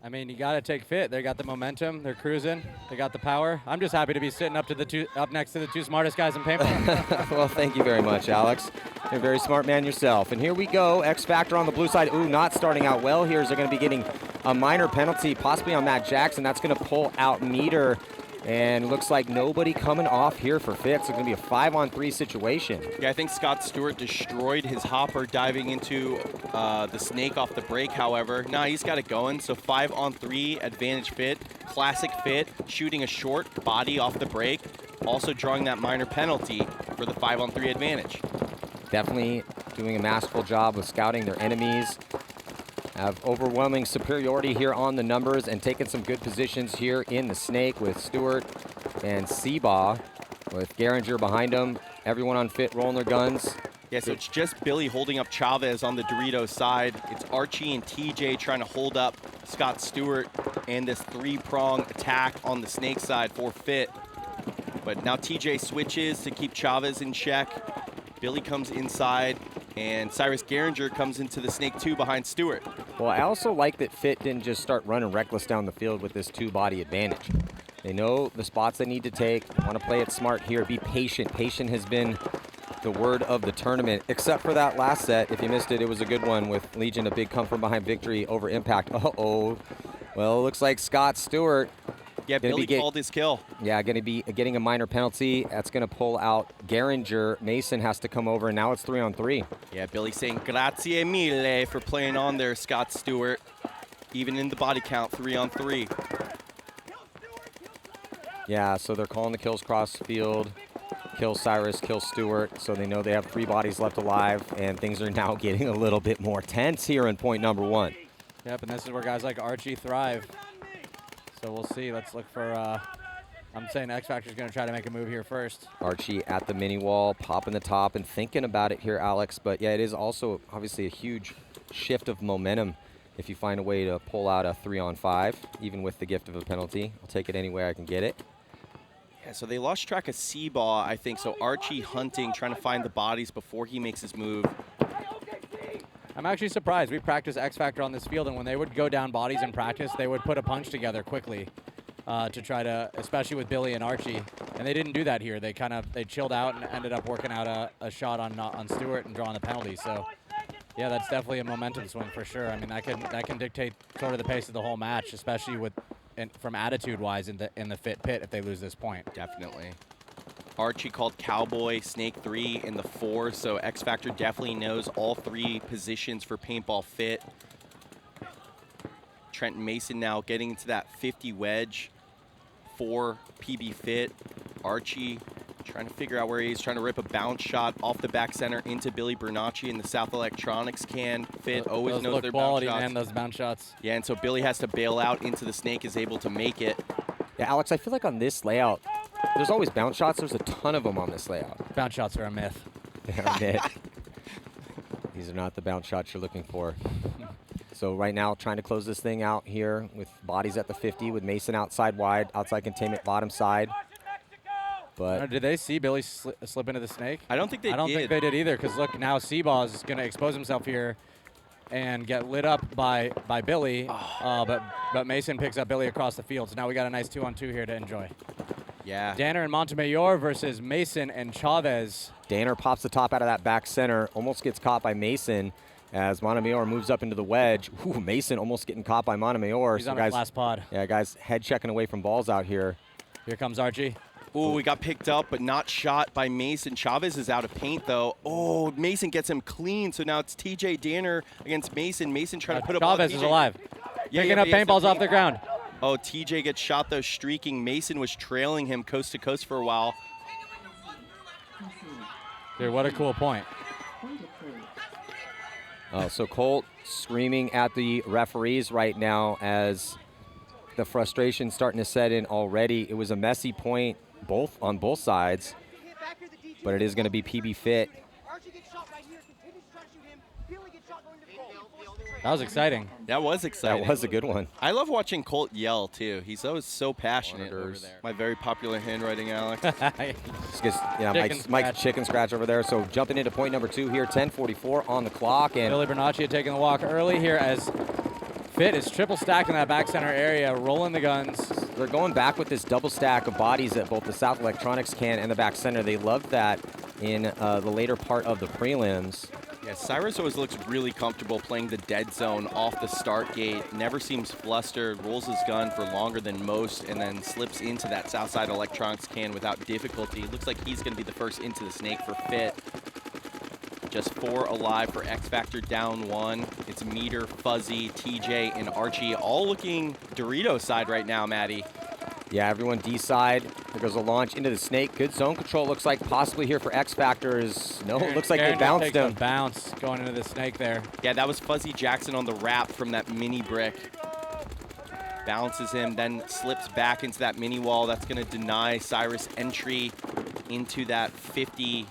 I mean, you got to take Fit. They got the momentum. They're cruising. They got the power. I'm just happy to be sitting up next to the two smartest guys in paintball. Well, thank you very much, Alex. You're a very smart man yourself. And here we go. X Factor on the blue side. Ooh, not starting out well here. They're going to be getting a minor penalty, possibly on Matt Jackson. That's going to pull out Meter. And looks like nobody coming off here for Fit. So it's going to be a 5-on-3 situation. Yeah, I think Scott Stewart destroyed his hopper diving into the snake off the break, however. Now he's got it going, so 5-on-3 advantage Fit. Classic Fit, shooting a short body off the break, also drawing that minor penalty for the 5-on-3 advantage. Definitely doing a masterful job of scouting their enemies. Have overwhelming superiority here on the numbers and taking some good positions here in the snake with Stewart and Seabaugh with Geringer behind them. Everyone on Fit rolling their guns. Yeah, so it's just Billy holding up Chavez on the Doritos side. It's Archie and TJ trying to hold up Scott Stewart and this three-prong attack on the snake side for Fit. But now TJ switches to keep Chavez in check. Billy comes inside, and Cyrus Geringer comes into the snake 2 behind Stewart. Well, I also like that Fit didn't just start running reckless down the field with this two-body advantage. They know the spots they need to take, want to play it smart here, be patient. Patient has been the word of the tournament, except for that last set. If you missed it, it was a good one with Legion, a big come-from-behind victory over Impact. Uh-oh. Well, it looks like Scott Stewart. Yeah, Billy called his kill. Yeah, going to be getting a minor penalty. That's going to pull out Geringer. Mason has to come over, and now it's 3-on-3. Yeah, Billy saying grazie mille for playing on there, Scott Stewart. Even in the body count, 3-on-3. Yeah, so they're calling the kills cross field. Kill Cyrus, kill Stewart, so they know they have 3 bodies left alive, and things are now getting a little bit more tense here in point number 1. Yep, and this is where guys like Archie thrive. So we'll see. Let's look for, I'm saying X Factor's going to try to make a move here first. Archie at the mini wall, popping the top and thinking about it here, Alex. But yeah, it is also obviously a huge shift of momentum if you find a way to pull out a 3-on-5, even with the gift of a penalty. I'll take it any way I can get it. Yeah, so they lost track of Seabaugh, I think. So Archie hunting, trying to find the bodies before he makes his move. I'm actually surprised. We practiced X Factor on this field, and when they would go down bodies in practice, they would put a punch together quickly to try to, especially with Billy and Archie. And they didn't do that here. They they chilled out and ended up working out a shot on Stewart and drawing the penalty. So yeah, that's definitely a momentum swing for sure. I mean, that can dictate sort of the pace of the whole match, especially with from attitude-wise in the Fit pit if they lose this point. Definitely. Archie called Cowboy, Snake 3 in the 4, so X Factor definitely knows all 3 positions for Paintball Fit. Trenton Mason now getting into that 50 wedge for PB Fit. Archie trying to figure out where he is, trying to rip a bounce shot off the back center into Billy Bernacci in the South Electronics can. Fit always knows their bounce shots. Man, those bounce shots. Yeah, and so Billy has to bail out into the snake, is able to make it. Yeah, Alex, I feel like on this layout, there's always bounce shots. There's a ton of them on this layout. Bounce shots are a myth. They're a myth. These are not the bounce shots you're looking for. So right now, trying to close this thing out here with bodies at the 50, with Mason outside wide, outside containment, bottom side. But did they see Billy slip into the snake? I don't think they did. I don't think they did either, because look, now Seabaugh is going to expose himself here and get lit up by Billy, but Mason picks up Billy across the field. So now we got a nice 2-on-2 here to enjoy. Yeah. Danner and Montemayor versus Mason and Chavez. Danner pops the top out of that back center, almost gets caught by Mason as Montemayor moves up into the wedge. Ooh, Mason almost getting caught by Montemayor. He's on his last pod. Yeah, guys, head checking away from balls out here. Here comes Archie. Ooh, we got picked up, but not shot by Mason. Chavez is out of paint, though. Oh, Mason gets him clean, so now it's TJ Danner against Mason. Mason trying to put up. Chavez is alive. Yeah, picking up paintballs off the ground. Oh, TJ gets shot, though, streaking. Mason was trailing him coast to coast for a while. Dude, what a cool point. Oh, so Colt screaming at the referees right now as the frustration starting to set in already. It was a messy point on both sides, but it is going to be PB Fit. That was exciting. That was exciting. That was a good one. I love watching Colt yell, too. He's always so passionate over there. My very popular handwriting, Alex. Mike's chicken scratch over there. So jumping into point number 2 here, 10:44 on the clock. And Billy Bernacci taking the walk early here as Fit is triple stacked in that back center area, rolling the guns. They're going back with this double stack of bodies that both the South Electronics can and the back center. They loved that in the later part of the prelims. Yeah, Cyrus always looks really comfortable playing the dead zone off the start gate. Never seems flustered, rolls his gun for longer than most, and then slips into that Southside Electronics can without difficulty. Looks like he's going to be the first into the snake for Fit. Just 4 alive for X Factor, down 1. It's Meter, Fuzzy, TJ, and Archie all looking Dorito side right now, Maddie. Yeah, everyone D side. There goes a launch into the snake. Good zone control looks like possibly here for X Factors. No, it looks like they bounced takes him. a bounce going into the snake there. Yeah, that was Fuzzy Jackson on the wrap from that mini brick. Bounces him, then slips back into that mini wall. That's going to deny Cyrus entry into that 50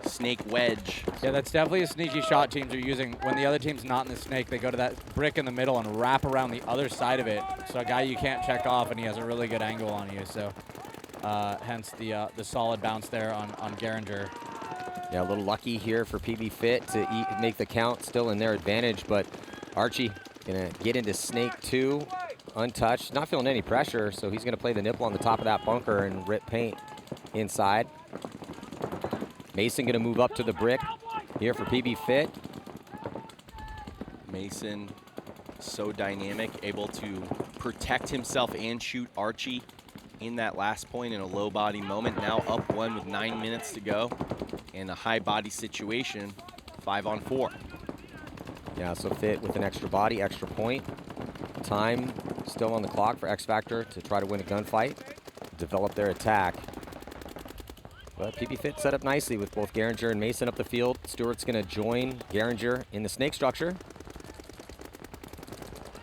snake wedge. Yeah, that's definitely a sneaky shot teams are using. When the other team's not in the snake, they go to that brick in the middle and wrap around the other side of it. So a guy you can't check off, and he has a really good angle on you. So hence the solid bounce there on Geringer. Yeah, a little lucky here for PaintballFIT to make the count, still in their advantage. But Archie gonna get into snake 2, untouched, not feeling any pressure. So he's gonna play the nipple on the top of that bunker and rip paint inside. Mason gonna move up to the brick here for PaintballFIT. Mason, so dynamic, able to protect himself and shoot Archie in that last point in a low body moment. Now up 1 with 9 minutes to go. In a high body situation, 5 on 4. Yeah, so Fit with an extra body, extra point. Time still on the clock for X Factor to try to win a gunfight, develop their attack. But PaintballFIT set up nicely with both Geringer and Mason up the field. Stewart's gonna join Geringer in the snake structure.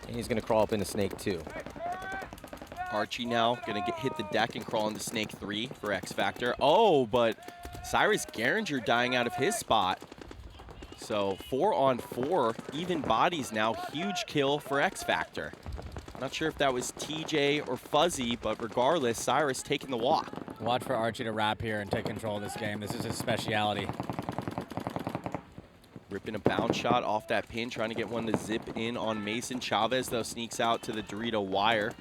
And he's gonna crawl up into snake 2. Archie now gonna hit the deck and crawl into snake 3 for X Factor. Oh, but Cyrus Geringer dying out of his spot. So 4 on 4, even bodies now. Huge kill for X Factor. Not sure if that was TJ or Fuzzy, but regardless, Cyrus taking the walk. Watch for Archie to wrap here and take control of this game. This is his speciality. Ripping a bounce shot off that pin, trying to get one to zip in on Mason. Chavez, though, sneaks out to the Dorito wire.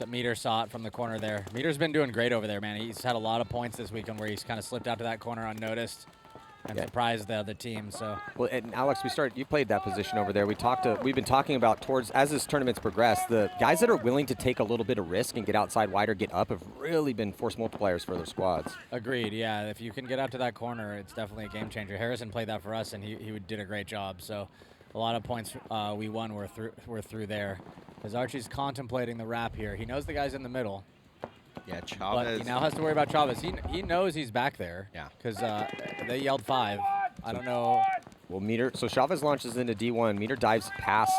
Meter saw it from the corner there. Meter's been doing great over there, man. He's had a lot of points this weekend where he's kind of slipped out to that corner unnoticed and surprised the other team. So, well, and Alex, you played that position over there. We've been talking about as this tournament's progressed, the guys that are willing to take a little bit of risk and get outside wide or get up have really been force multipliers for their squads. Agreed. Yeah, if you can get out to that corner, it's definitely a game changer. Harrison played that for us, and he did a great job. So, a lot of points we won were through there. As Archie's contemplating the wrap here, he knows the guy's in the middle. Yeah, Chavez. But he now has to worry about Chavez. He knows he's back there. Yeah. Because they yelled 5. I don't know. Well, Meter. So Chavez launches into D1. Meter dives past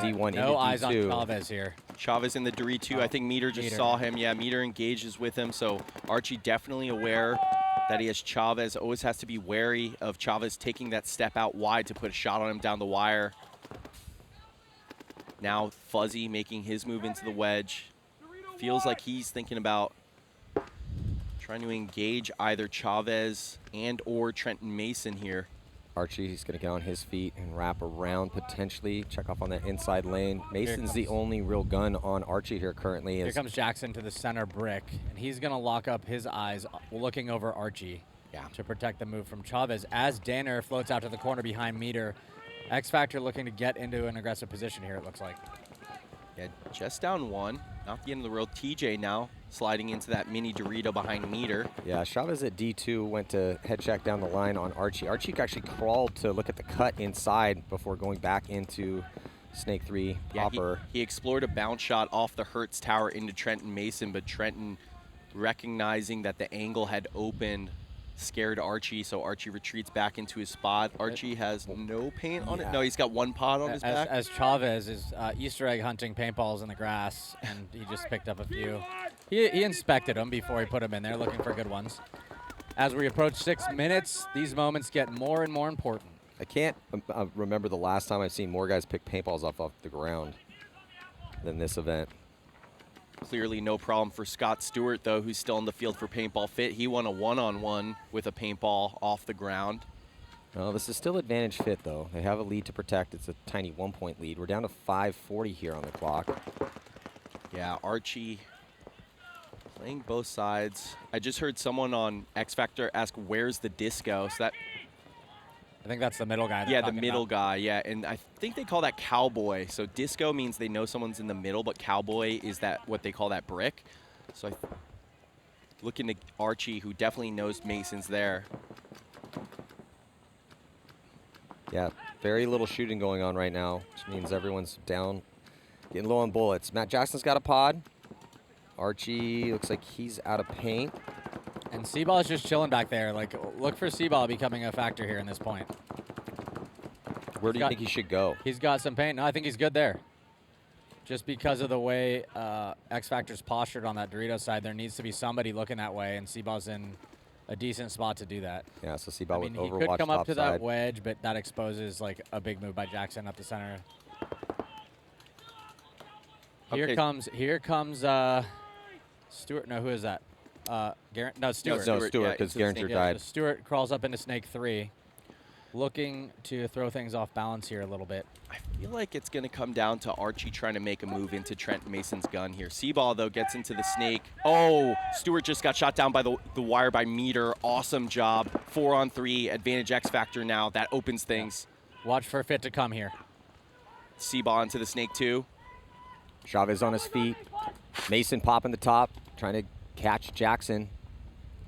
D1 into D2. No eyes on Chavez here. Chavez in the Dorito. I think Meter just saw him. Yeah, Meter engages with him. So Archie definitely aware that he has Chavez. Always has to be wary of Chavez taking that step out wide to put a shot on him down the wire. Now Fuzzy making his move into the wedge. Feels like he's thinking about trying to engage either Chavez and or Trenton Mason here. Archie, he's going to get on his feet and wrap around, potentially check off on that inside lane. Mason's the only real gun on Archie here currently. Here comes Jackson to the center brick, and he's going to lock up his eyes looking over Archie to protect the move from Chavez. As Danner floats out to the corner behind Meter, X Factor looking to get into an aggressive position here, it looks like. Yeah, just down 1. Not the end of the world. TJ now sliding into that mini Dorito behind Meter. Yeah, Chavez at D2 went to head check down the line on Archie. Archie actually crawled to look at the cut inside before going back into Snake 3 proper. He explored a bounce shot off the Hertz tower into Trenton Mason, but Trenton, recognizing that the angle had opened, scared Archie, so Archie retreats back into his spot. Archie has no paint on it. No, he's got 1 pot on his back. As Chavez is Easter egg hunting paintballs in the grass, and he just picked up a few. He inspected them before he put them in there, looking for good ones. As we approach 6 minutes, these moments get more and more important. I can't remember the last time I've seen more guys pick paintballs off the ground than this event. Clearly no problem for Scott Stewart, though, who's still in the field for PaintballFIT. He won a one-on-one with a paintball off the ground. Well, this is still advantage Fit, though. They have a lead to protect. It's a tiny 1-point lead. We're down to 5:40 here on the clock. Yeah, Archie playing both sides. I just heard someone on X Factor ask, where's the disco? So that, I think that's the middle guy. yeah, the middle guy, yeah. And I think they call that cowboy. So disco means they know someone's in the middle, but cowboy is that what they call that brick. So looking to Archie, who definitely knows Mason's there. Yeah, very little shooting going on right now, which means everyone's down, getting low on bullets. Matt Jackson's got a pod. Archie looks like he's out of paint. And Seaball is just chilling back there. Like, look for Seaball becoming a factor here in this point. Where do you think he should go? He's got some paint. No, I think he's good there. Just because of the way X Factor's postured on that Dorito side, there needs to be somebody looking that way, and Seaball's in a decent spot to do that. Yeah, so Seaball I mean, with he Overwatch could come up to topside. that wedge, but that exposes like a big move by Jackson up the center. Here comes Stewart. No, who is that? Garrett. No, Stewart. No, Stewart, because Garinger died. So Stewart crawls up into Snake 3, looking to throw things off balance here a little bit. I feel like it's going to come down to Archie trying to make a move into Trent Mason's gun here. Seaball, though, gets into the Snake. Oh, Stewart just got shot down by the wire by Meter. Awesome job. 4-on-3, advantage X Factor now. That opens things. Watch for Fit to come here. Seaball into the Snake 2. Chavez on his feet. Mason popping the top, trying to catch Jackson.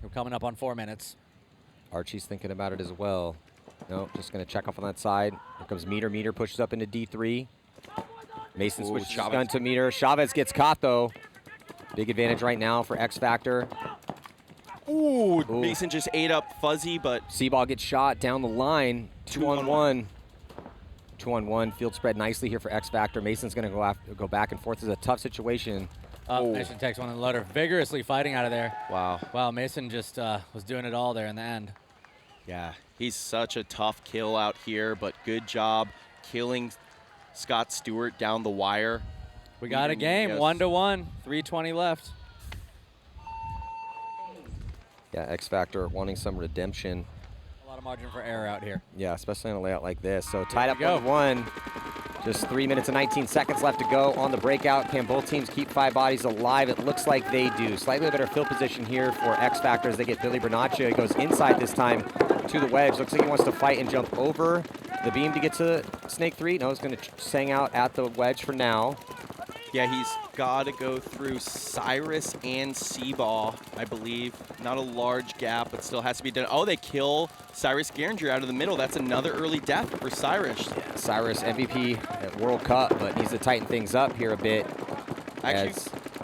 We're coming up on 4 minutes. Archie's thinking about it as well. No, just going to check off on that side. Here comes Meter. Meter pushes up into D3. Mason switches his gun to Meter. Chavez gets caught, though. Big advantage right now for X Factor. Ooh, Mason just ate up Fuzzy, but Seaball gets shot down the line. 2-on-1. 2-on-1. Field spread nicely here for X Factor. Mason's going to go back and forth. This is a tough situation. Mason takes one in the loader, vigorously fighting out of there. Wow. Wow, Mason just was doing it all there in the end. Yeah, he's such a tough kill out here, but good job killing Scott Stewart down the wire. We got a game, 1-1, 3:20 left. Yeah, X Factor wanting some redemption. A lot of margin for error out here. Yeah, especially on a layout like this. So tied up we go. 1-1. Just 3 minutes and 19 seconds left to go on the breakout. Can both teams keep 5 bodies alive? It looks like they do. Slightly better field position here for X Factor as they get Billy Bernaccia. He goes inside this time to the wedge. Looks like he wants to fight and jump over the beam to get to Snake 3. No, he's going to hang out at the wedge for now. Yeah, he's got to go through Cyrus and Seaball, I believe. Not a large gap, but still has to be done. Oh, they kill Cyrus Garinger out of the middle. That's another early death for Cyrus. Yeah, Cyrus, MVP at World Cup, but needs to tighten things up here a bit. Actually,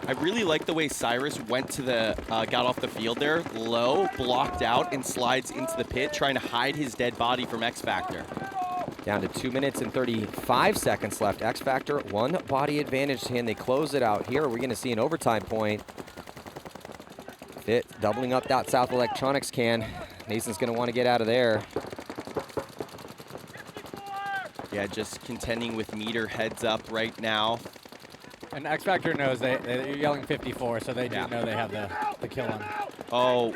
I really like the way Cyrus went to the, got off the field there, low, blocked out, and slides into the pit, trying to hide his dead body from X Factor. Down to 2 minutes and 35 seconds left. X Factor, 1 body advantage. Can they close it out here? Are we going to see an overtime point? Fit doubling up that South Electronics can. Mason's going to want to get out of there. Yeah, just contending with Meter heads up right now. And X Factor knows they're yelling 54, so they do know they have the kill on. Oh,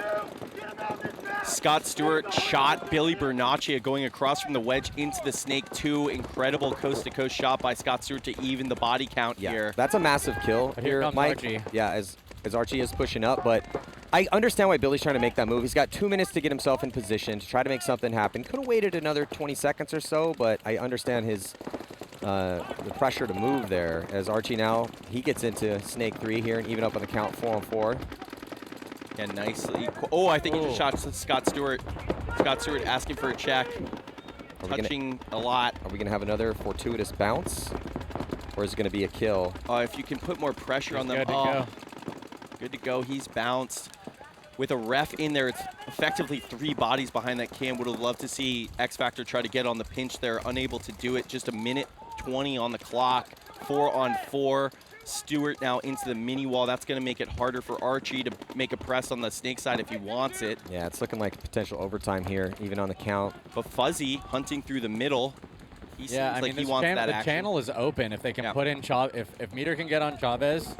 Scott Stewart shot Billy Bernaccia going across from the wedge into the Snake 2. Incredible coast-to-coast shot by Scott Stewart to even the body count here. That's a massive kill But here comes Mike. Archie. Yeah, as Archie is pushing up, but I understand why Billy's trying to make that move. He's got 2 minutes to get himself in position to try to make something happen. Could have waited another 20 seconds or so, but I understand his the pressure to move there. As Archie now, he gets into Snake 3 here and even up on the count 4-on-4. Yeah, nicely. Oh, I think he just shot Scott Stewart. Scott Stewart asking for a check. Touching a lot. Are we going to have another fortuitous bounce? Or is it going to be a kill? If you can put more pressure on them. Good to go. Good to go. He's bounced. With a ref in there, it's effectively 3 bodies behind that cam. Would have loved to see X Factor try to get on the pinch there. Unable to do it. Just 1:20 on the clock. 4-on-4. Stewart now into the mini wall. That's going to make it harder for Archie to make a press on the Snake side if he wants it. Yeah, it's looking like potential overtime here, even on the count. But Fuzzy hunting through the middle. He seems like he wants that the action. channel is open if they can put in if Meter can get on Chavez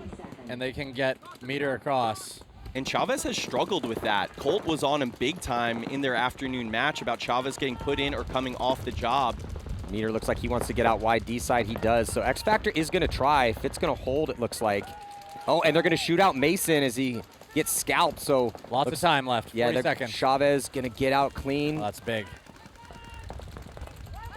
and they can get Meter across. And Chavez has struggled with that. Colt was on him big time in their afternoon match about Chavez getting put in or coming off the job. Meter looks like he wants to get out wide. D side he does. So X Factor is going to try. Fit's going to hold, it looks like. Oh, and they're going to shoot out Mason as he gets scalped. So lots of time left. 40 seconds. Chavez going to get out clean. Oh, that's big.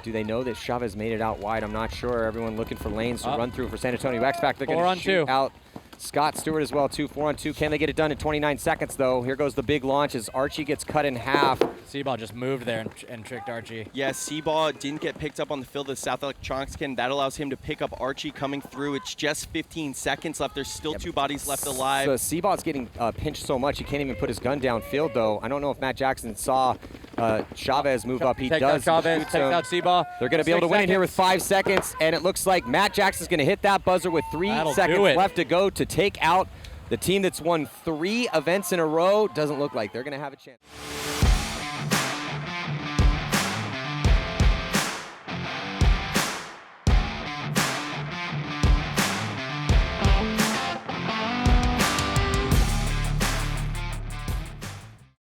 Do they know that Chavez made it out wide? I'm not sure. Everyone looking for lanes to run through for San Antonio. X Factor, they're going to shoot out Scott Stewart as well, too. 4-on-2. Can they get it done in 29 seconds, though? Here goes the big launch as Archie gets cut in half. Seaball just moved there and tricked Archie. Yeah, Seaball didn't get picked up on the field of South Electronics can. That allows him to pick up Archie coming through. It's just 15 seconds left. There's still 2 bodies left alive. So Seaball's getting pinched so much he can't even put his gun downfield, though. I don't know if Matt Jackson saw Chavez move up. He takes does. Out Chavez, takes out Seaball. They're going to be able to win it here with 5 seconds, and it looks like Matt Jackson's going to hit that buzzer with 3 seconds left to go to take out the team that's won 3 events in a row. Doesn't look like they're going to have a chance.